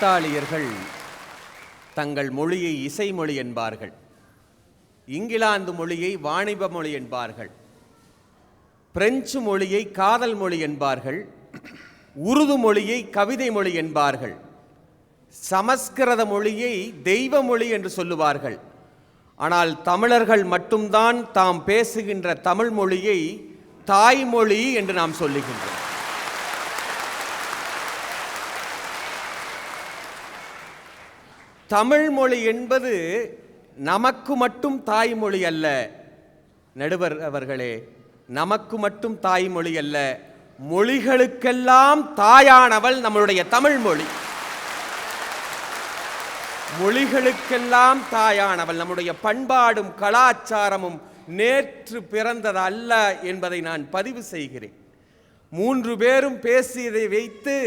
இத்தாலியர்கள் தங்கள் மொழியை இசைமொழி என்பார்கள், இங்கிலாந்து மொழியை வாணிப மொழி என்பார்கள், பிரெஞ்சு மொழியை காதல் மொழி என்பார்கள், உருது மொழியை கவிதை மொழி என்பார்கள், சமஸ்கிருத மொழியை தெய்வ மொழி என்று சொல்லுவார்கள். ஆனால் தமிழர்கள் மட்டும்தான் தாம் பேசுகின்ற தமிழ் மொழியை தாய்மொழி என்று நாம் சொல்லுகின்றோம். தமிழ் மொழி என்பது நமக்கு மட்டும் தாய்மொழி அல்ல நடுவர் அவர்களே, நமக்கு மட்டும் தாய்மொழி அல்ல, மொழிகளுக்கெல்லாம் தாயானவள் நம்மளுடைய தமிழ் மொழி. மொழிகளுக்கெல்லாம் தாயானவள். நம்முடைய பண்பாடும் கலாச்சாரமும் நேற்று பிறந்தது அல்ல என்பதை நான் பதிவு செய்கிறேன். 3 பேரும் பேசியதை வைத்து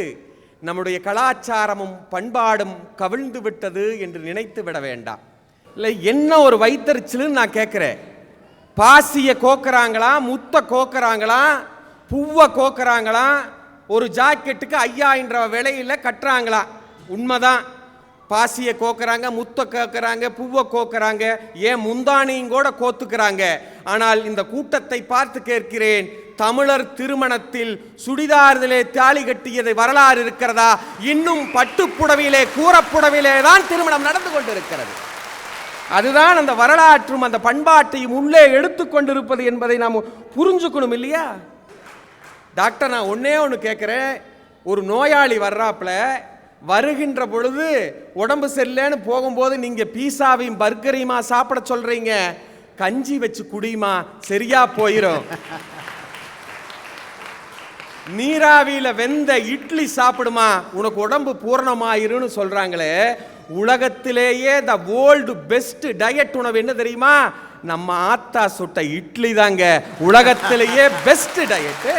நம்முடைய கலாச்சாரமும் பண்பாடும் கவிழ்ந்து விட்டது என்று நினைத்து விட வேண்டாம். இல்லை, என்ன ஒரு வைத்தறிச்சல்னு நான் கேட்குறேன். பாசியை கோக்குறாங்களா, முத்த கோக்குறாங்களா, பூவை கோக்குறாங்களா, ஒரு ஜாக்கெட்டுக்கு 5000 விலையில் கட்டுறாங்களா? உண்மைதான், பாசியை கோக்குறாங்க, முத்த கோக்குறாங்க, பூவை கோக்குறாங்க, ஏன் முந்தானியும் கூட கோத்துக்கிறாங்க. ஆனால் இந்த கூட்டத்தை பார்த்து கேட்கிறேன், தமிழர் திருமணத்தில் சுடிதாரிலே தாலி கட்டியதை வரலாறு இருக்கிறதா? இன்னும் பட்டுப்புடவிலே கூறப்புடவிலே தான் திருமணம் நடந்து கொண்டிருக்கிறது. அதுதான் அந்த வரலாற்றும் அந்த பண்பாட்டையும் உள்ளே எடுத்துக்கொண்டிருப்பது என்பதை நாம் புரிஞ்சுக்கணும் இல்லையா? டாக்டர், நான் ஒன்று கேட்குறேன். ஒரு நோயாளி வர்றாப்புல, வருகின்ற பொழுது உடம்பு சரியில்லைன்னு போகும்போது நீங்கள் பீஸாவையும் பர்கரையுமா சாப்பிட சொல்கிறீங்க? கஞ்சி வச்சு குடியுமா, சரியா போயிடும். நீராவியில் வெந்த இட்லி சாப்பிடுமா, உனக்கு உடம்பு பூரணமாயிருன்னு சொல்கிறாங்களே. உலகத்திலேயே த வேர்ல்டு பெஸ்ட் டயட் உணவு என்ன தெரியுமா? நம்ம ஆத்தா சுட்ட இட்லி தாங்க உலகத்திலேயே பெஸ்ட் டயட்டு.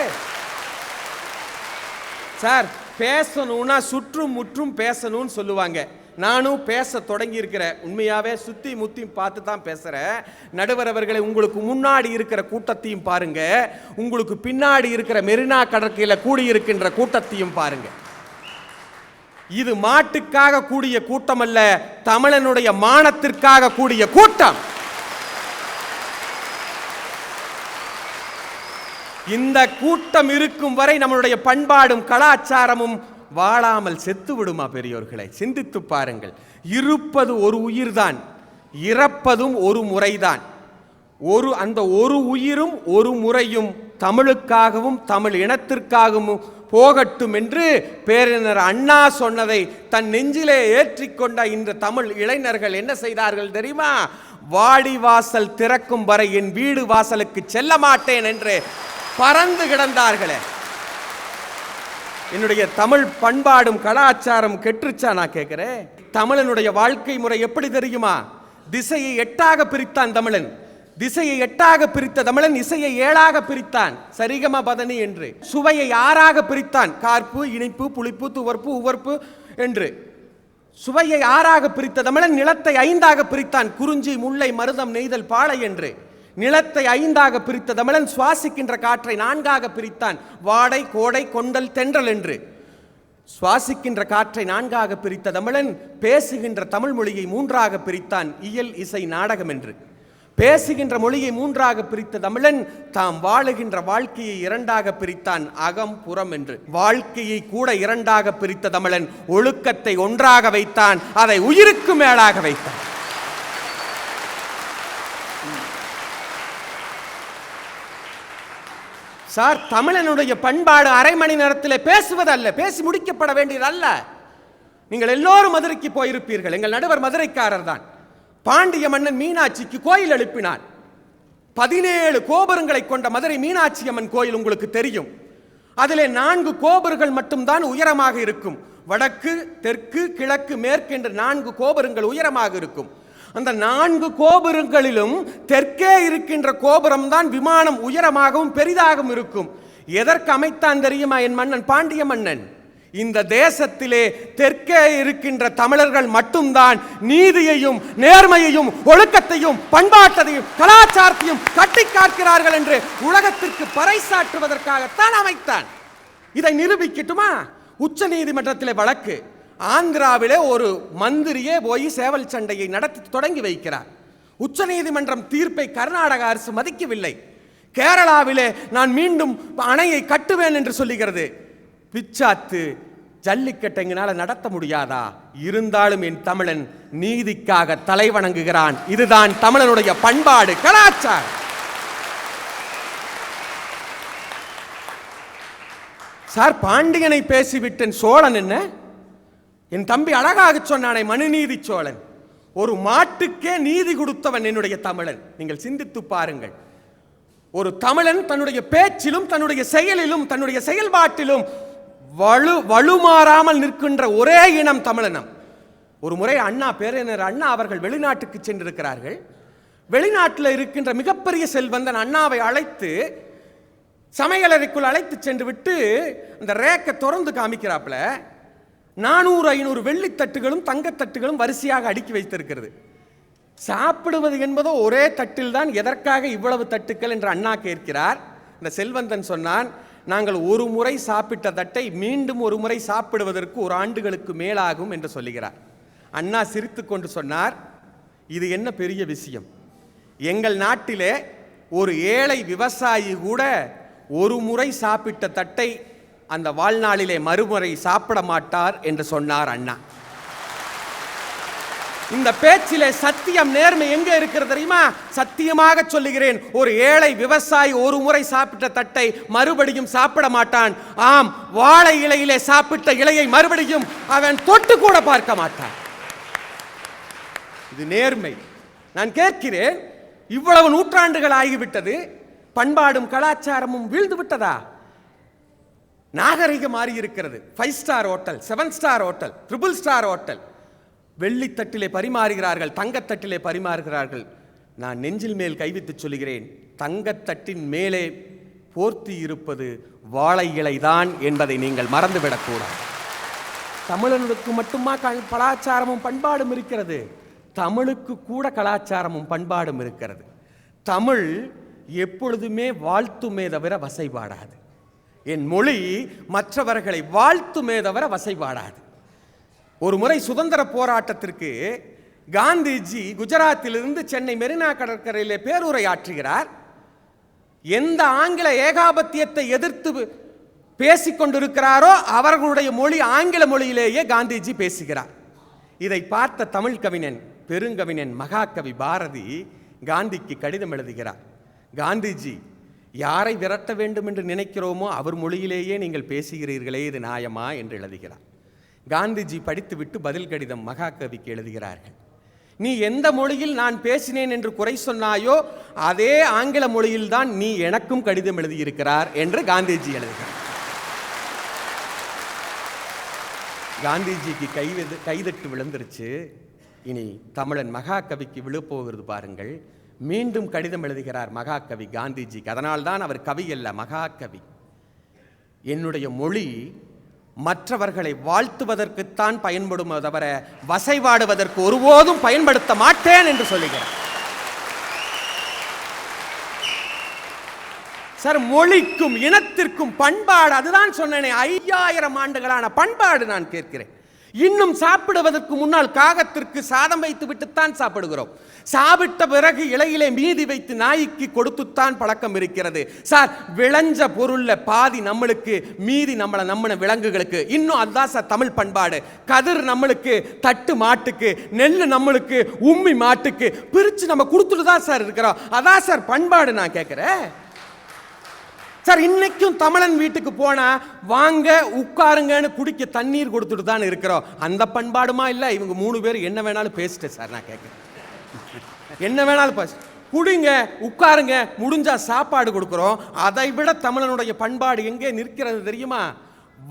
சார், பேசணும்னா சுற்றும் முற்றும் பேசணும்னு சொல்லுவாங்க. நானும் பேச தொடங்கி இருக்கிறேன். உண்மையாவே சுத்தி முத்தி பார்த்து தான் பேசுறேன். நடுவர் அவர்களை, உங்களுக்கு முன்னாடி இருக்கிற கூட்டத்தையும் பாருங்க, உங்களுக்கு பின்னாடி இருக்கிற மெரினா கடற்கரையில் கூடியிருக்கின்ற கூட்டத்தையும் பாருங்க. இது மாட்டுக்காக கூடிய கூட்டம் அல்ல, தமிழனுடைய மானத்திற்காக கூடிய கூட்டம். இந்த கூட்டம் இருக்கும் வரை நம்மளுடைய பண்பாடும் கலாச்சாரமும் வாழாமல் செத்து விடுமா? பெரியோர்களை சிந்தித்து பாருங்கள். இருப்பது ஒரு உயிர்தான், இறப்பதும் ஒரு முறைதான். அந்த ஒரு உயிரும் ஒரு முறையும் தமிழுக்காகவும் தமிழ் இனத்திற்காகவும் போகட்டும் என்று பேரறிஞர் அண்ணா சொன்னதை தன் நெஞ்சிலே ஏற்றிக்கொண்ட இந்த தமிழ் இளைஞர்கள் என்ன செய்தார்கள் தெரியுமா? வாடி வாசல் திறக்கும் வரை என் வீடு வாசலுக்கு செல்ல மாட்டேன் என்று பறந்து கிடந்தார்களே. என்னுடைய தமிழ் பண்பாடும் கலாச்சாரம் கெட்டுச்சா? நான் கேட்கிறேன். தமிழனுடைய வாழ்க்கை முறை எப்படி தெரியுமா? திசையை 8ஆக பிரித்தான் தமிழன். திசையை 8ஆக பிரித்த தமிழன் இசையை 7ஆக பிரித்தான், சரிகம பதனி என்று. சுவையை 6ஆக பிரித்தான், கார்ப்பு, இனிப்பு, புளிப்பு, துவர்ப்பு, உவர்ப்பு என்று. சுவையை 6ஆக பிரித்த தமிழன் நிலத்தை 5ஆக பிரித்தான், குறிஞ்சி, முல்லை, மருதம், நெய்தல், பாலை என்று. நிலத்தை 5ஆக பிரித்த தமிழன் சுவாசிக்கின்ற காற்றை 4ஆக பிரித்தான், வாடை, கோடை, கொண்டல், தென்றல் என்று. சுவாசிக்கின்ற காற்றை 4ஆக பிரித்த தமிழன் பேசுகின்ற தமிழ் மொழியை 3ஆக பிரித்தான், இயல், இசை, நாடகம் என்று. பேசுகின்ற மொழியை 3ஆக பிரித்த தமிழன் தாம் வாழுகின்ற வாழ்க்கையை 2ஆக பிரித்தான், அகம், புறம் என்று. வாழ்க்கையை கூட 2ஆக பிரித்த தமிழன் ஒழுக்கத்தை 1ஆக வைத்தான், அதை உயிருக்கு மேலாக வைத்தான். சார், தமிழனுடைய பண்பாடு அரை மணி நேரத்தில் பேசுவதல்ல, பேசி முடிக்கப்பட வேண்டியது அல்ல. நீங்கள் எல்லோரும் மதுரைக்கு போயிருப்பீர்கள். எங்கள் நடுவர் மதுரைக்காரர் தான். பாண்டிய மன்னன் மீனாட்சிக்கு கோயில் எழுப்பினார். 17 கோபுரங்களை கொண்ட மதுரை மீனாட்சி அம்மன் கோயில் உங்களுக்கு தெரியும். அதிலே 4 கோபுரங்கள் மட்டும்தான் உயரமாக இருக்கும். வடக்கு, தெற்கு, கிழக்கு, மேற்கு என்று 4 கோபுரங்கள் உயரமாக இருக்கும். அந்த 4 கோபுரங்களிலும் தெற்கே இருக்கின்ற கோபுரம் தான் விமானம் உயரமாகவும் பெரிதாகவும் இருக்கும். எதற்கு அமைத்தான் தெரியுமா என் மன்னன்? பாண்டிய மன்னன். இந்த தேசத்திலே தெற்கே இருக்கின்ற தமிழர்கள் மட்டும்தான் நீதியையும் நேர்மையையும் ஒழுக்கத்தையும் பண்பாட்டையும் கலாச்சாரத்தையும் கட்டி காக்கிறார்கள் என்று உலகத்திற்கு பறைசாற்றுவதற்காகத்தான் அமைத்தான். இதை நிரூபிக்கட்டுமா? உச்ச நீதிமன்றத்திலே வழக்கு. ஆந்திராவிலே ஒரு மந்திரியே போய் சேவல் சண்டையை நடத்தி தொடங்கி வைக்கிறார். உச்சநீதிமன்றம் தீர்ப்பை கர்நாடக அரசு மதிக்கவில்லை. கேரளாவிலே நான் மீண்டும் அணையை கட்டுவேன் என்று சொல்லுகிறது. பிச்சாத்து ஜல்லிக்கட்டு எங்களால நடத்த முடியாதா? இருந்தாலும் என் தமிழன் நீதிக்காக தலை வணங்குகிறான். இதுதான் தமிழனுடைய பண்பாடு, கலாச்சாரம். சார், பாண்டியனை பேசிவிட்டேன், சோழன் என்ன? என் தம்பி அழகாக சொன்னானே, மனுநீதி சோழன். ஒரு மாட்டுக்கே நீதி கொடுத்தவன் என்னுடைய தமிழன். நீங்கள் சிந்தித்து பாருங்கள். ஒரு தமிழன் தன்னுடைய பேச்சிலும் தன்னுடைய செயலிலும் தன்னுடைய செயல்பாட்டிலும் வலுமாறாமல் நிற்கின்ற ஒரே இனம் தமிழனம். ஒரு முறை அண்ணா, பேரறிஞர் அண்ணா அவர்கள் வெளிநாட்டுக்கு சென்றிருக்கிறார்கள். வெளிநாட்டில் இருக்கின்ற மிகப்பெரிய செல்வந்தன் அண்ணாவை அழைத்து சமையலறைக்குள் அழைத்து சென்று விட்டு அந்த ரேக்கை திறந்து காமிக்கிறாப்புல 400-500 வெள்ளித்தட்டுகளும் தங்கத்தட்டுகளும் வரிசையாக அடுக்கி வைத்திருக்கிறது. சாப்பிடுவது என்பதோ ஒரே தட்டில் தான், எதற்காக இவ்வளவு தட்டுக்கள் என்று அண்ணா கேட்கிறார். இந்த செல்வந்தன் சொன்னான், நாங்கள் ஒரு முறை சாப்பிட்ட தட்டை மீண்டும் ஒரு முறை சாப்பிடுவதற்கு 1 ஆண்டுகளுக்கு மேலாகும் என்று சொல்லுகிறார். அண்ணா சிரித்து கொண்டு சொன்னார், இது என்ன பெரிய விஷயம்? எங்கள் நாட்டிலே ஒரு ஏழை விவசாயி கூட ஒரு முறை சாப்பிட்ட தட்டை அந்த வாழ்நாளிலே மறுமுறை சாப்பிட மாட்டார் என்று சொன்னார் அண்ணா. இந்த பேச்சிலே சத்தியம், நேர்மை எங்க இருக்கிறது தெரியுமா? சத்தியமாக சொல்லுகிறேன், ஒரு ஏழை விவசாயி ஒரு முறை சாப்பிட்ட தட்டை மறுபடியும் சாப்பிட மாட்டான். ஆம், வாழை இலையிலே சாப்பிட்ட இலையை மறுபடியும் அவன் தொட்டு கூட பார்க்க மாட்டான். இது நேர்மை. நான் கேட்கிறேன், இவ்வளவு நூற்றாண்டுகள் ஆகிவிட்டது, பண்பாடும் கலாச்சாரமும் வீழ்ந்து விட்டதா? நாகரிகம் மாறி இருக்கிறது. 5 star hotel, 7 star hotel, 3 star hotel, வெள்ளித்தட்டிலே பரிமாறுகிறார்கள், தங்கத்தட்டிலே பரிமாறுகிறார்கள். நான் நெஞ்சில் மேல் கைவிட்டு சொல்கிறேன், தங்கத்தட்டின் மேலே போர்த்தி இருப்பது வாழை இலைதான் என்பதை நீங்கள் மறந்துவிடக்கூடாது. தமிழனுக்கு மட்டுமா கலாச்சாரமும் பண்பாடும் இருக்கிறது? தமிழுக்கு கூட கலாச்சாரமும் பண்பாடும் இருக்கிறது. தமிழ் எப்பொழுதுமே வாழ்த்துமே தவிர வசைபாடாது. என் மொழி மற்றவர்களை வாழ்த்துமே தவிர வசைபாடாது. ஒரு முறை சுதந்திர போராட்டத்திற்கு காந்திஜி குஜராத்திலிருந்து சென்னை மெரினா கடற்கரையிலே பேருரை ஆற்றுகிறார். எந்த ஆங்கில ஏகாபத்தியத்தை எதிர்த்து பேசிக்கொண்டிருக்கிறாரோ அவர்களுடைய மொழி ஆங்கில மொழியிலேயே காந்திஜி பேசுகிறார். இதை பார்த்த தமிழ் கவிஞன், பெருங்கவிஞன் மகாகவி பாரதி காந்திக்கு கடிதம் எழுதுகிறார். காந்திஜி, யாரை விரட்ட வேண்டும் என்று நினைக்கிறோமோ அவர் மொழியிலேயே நீங்கள் பேசுகிறீர்களே, இது நியாயமா என்று எழுதுகிறார். காந்திஜி படித்துவிட்டு பதில் கடிதம் மகாகவிக்கு எழுதுகிறார்கள். நீ எந்த மொழியில் நான் பேசினேன் என்று குறை சொன்னாயோ அதே ஆங்கில மொழியில் தான் நீ எனக்கும் கடிதம் எழுதியிருக்கிறார் என்று காந்திஜி எழுதுகிறார். காந்திஜிக்கு கைதட்டு விழுந்துருச்சு. இனி தமிழன் மகாகவிக்கு விழுப்போகிறது பாருங்கள். மீண்டும் கடிதம் எழுதுகிறார் மகாகவி காந்திஜிக்கு. அதனால்தான் அவர் கவி அல்ல, மகாகவி. என்னுடைய மொழி மற்றவர்களை வாழ்த்துவதற்குத்தான் பயன்படும் தவிர வசைபாடுவதற்கு ஒருபோதும் பயன்படுத்த மாட்டேன் என்று சொல்லுகிறார். சார், மொழிக்கும் இனத்திற்கும் பண்பாடு, அதுதான் சொன்னேனே, 5000 ஆண்டுகளான பண்பாடு நான் கேட்கிறேன். இன்னும் சாப்பிடுவதற்கு முன்னால் காகத்திற்கு சாதம் வைத்து விட்டுத்தான் சாப்பிடுகிறோம். சாப்பிட்ட பிறகு இலையிலே மீதி வைத்து நாய்க்கு கொடுத்துத்தான் பழக்கம் இருக்கிறது. சார், விளைஞ்ச பொருள்ல பாதி நம்மளுக்கு, மீதி நம்மள விலங்குகளுக்கு. இன்னும் அதுதான் சார் தமிழ் பண்பாடு. கதிர் நம்மளுக்கு, தட்டு மாட்டுக்கு, நெல் நம்மளுக்கு, உம்மி மாட்டுக்கு பிரிச்சு நம்ம கொடுத்துட்டு தான் சார் இருக்கிறோம். அதான் சார் பண்பாடு நான் கேட்கிறேன். சார், இன்னைக்கும் தமிழன் வீட்டுக்கு போனா வாங்க உட்காருங்கன்னு குடிக்க தண்ணீர் கொடுத்துட்டு தான் இருக்கிறோம். அந்த பண்பாடுமா இல்லை? இவங்க 3 பேர் என்ன வேணாலும் பேசிட்டு சார் நான் கேட்கிறேன். என்ன வேணாலும் பேச, குடிங்க, உட்காருங்க, முடிஞ்சா சாப்பாடு கொடுக்கிறோம். அதை விட தமிழனுடைய பண்பாடு எங்கே நிற்கிறது தெரியுமா?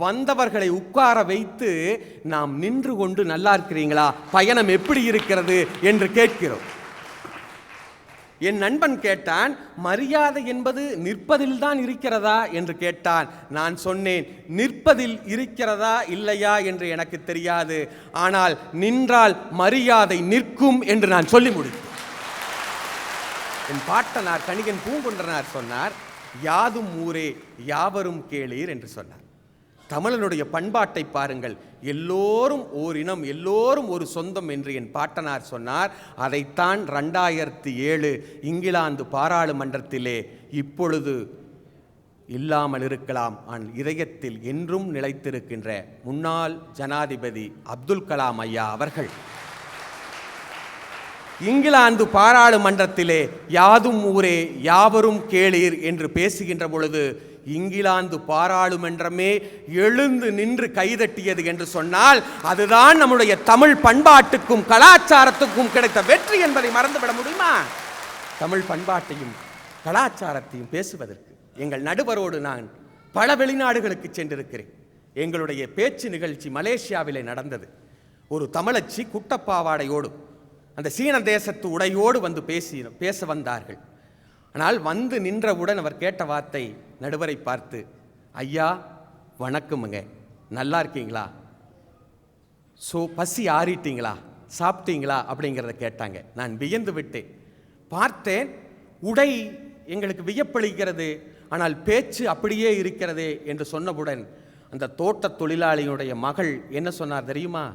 வந்தவர்களை உட்கார வைத்து நாம் நின்று கொண்டு நல்லா இருக்கிறீங்களா, பயணம் எப்படி இருக்கிறது என்று கேட்கிறோம். என் நண்பன் கேட்டான், மரியாதை என்பது நிற்பதில் தான் இருக்கிறதா என்று கேட்டான். நான் சொன்னேன், நிற்பதில் இருக்கிறதா இல்லையா என்று எனக்கு தெரியாது, ஆனால் நின்றால் மரியாதை நிற்கும் என்று நான் சொல்லி முடித்தேன். என் பாட்டனார் கணிகன் பூங்குன்றனார் சொன்னார், யாதும் ஊரே யாவரும் கேளீர் என்று சொன்னார். தமிழனுடைய பண்பாட்டை பாருங்கள். எல்லோரும் ஓர் இனம், எல்லோரும் ஒரு சொந்தம் என்று என் பாட்டனார் சொன்னார். அதைத்தான் 2007 இங்கிலாந்து பாராளுமன்றத்திலே இப்பொழுது இல்லாமல் இருக்கலாம் ஆனால் இதயத்தில் என்றும் நிலைத்திருக்கின்ற முன்னாள் ஜனாதிபதி அப்துல் கலாம் ஐயா அவர்கள் இங்கிலாந்து பாராளுமன்றத்திலே யாதும் ஊரே யாவரும் கேளீர் என்று பேசுகின்ற பொழுது இங்கிலாந்து பாராளுமன்றமே எழுந்து நின்று கைதட்டியது என்று சொன்னால் அதுதான் நம்முடைய தமிழ் பண்பாட்டுக்கும் கலாச்சாரத்துக்கும் கிடைத்த வெற்றி என்பதை மறந்துவிட முடியுமா? தமிழ் பண்பாட்டையும் கலாச்சாரத்தையும் பேசுவதற்கு எங்கள் நடுவரோடு நான் பல வெளிநாடுகளுக்கு சென்றிருக்கிறேன். எங்களுடைய பேச்சு நிகழ்ச்சி மலேசியாவிலே நடந்தது. ஒரு தமிழச்சி குட்டப்பாவாடையோடு அந்த சீன தேசத்து உடையோடு வந்து பேச வந்தார்கள். ஆனால் வந்து நின்றவுடன் அவர் கேட்ட வார்த்தை நடுவரை பார்த்து, ஐயா வணக்கமுங்க, நல்லா இருக்கீங்களா, பசி ஆறிட்டீங்களா, சாப்பிட்டீங்களா அப்படிங்கிறத கேட்டாங்க. நான் வியந்து விட்டேன். பார்த்தேன், உடை எங்களுக்கு வியப்பளிக்கிறது, ஆனால் பேச்சு அப்படியே இருக்கிறதே என்று சொன்னவுடன் அந்த தோட்ட தொழிலாளியுடைய மகள் என்ன சொன்னார் தெரியுமா?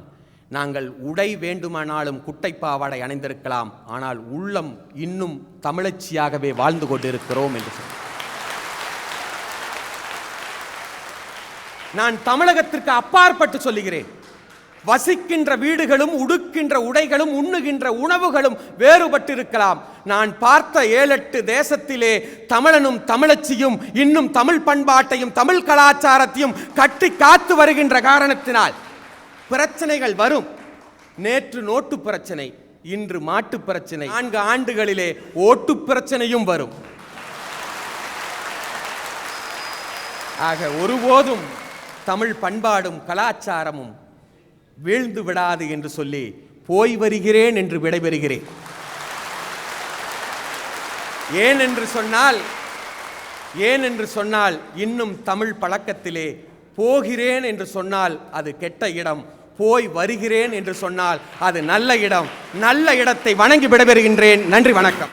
நாங்கள் உடை வேண்டுமானாலும் குட்டைப்பாவாடை அணிந்திருக்கலாம், ஆனால் உள்ளம் இன்னும் தமிழச்சியாகவே வாழ்ந்து கொண்டிருக்கிறோம் என்று சொன்னார். நான் தமிழகத்திற்கு அப்பாற்பட்டு சொல்லுகிறேன். வசிக்கின்ற வீடுகளும் உடுக்கின்ற உடைகளும் உண்ணுகின்ற உணவுகளும் வேறுபட்டு இருக்கலாம். நான் பார்த்த 7-8 தேசத்திலே தமிழனும் தமிழச்சியும் இன்னும் தமிழ் பண்பாட்டையும் தமிழ் கலாச்சாரத்தையும் கட்டி காத்து வருகின்ற காரணத்தினால் பிரச்சனைகள் வரும். நேற்று நோட்டு பிரச்சனை, இன்று மாட்டு பிரச்சனை, 4 ஆண்டுகளிலே ஓட்டு பிரச்சனையும் வரும். ஆக ஒருபோதும் தமிழ் பண்பாடும் கலாச்சாரமும் வீழ்ந்து விடாது என்று சொல்லி போய் வருகிறேன் என்று விடைபெறுகிறேன். ஏன் என்று சொன்னால் இன்னும் தமிழ் பழக்கத்திலே போகிறேன் என்று சொன்னால் அது கெட்ட இடம், போய் வருகிறேன் என்று சொன்னால் அது நல்ல இடம். நல்ல இடத்தை வணங்கி விடைபெறுகின்றேன். நன்றி, வணக்கம்.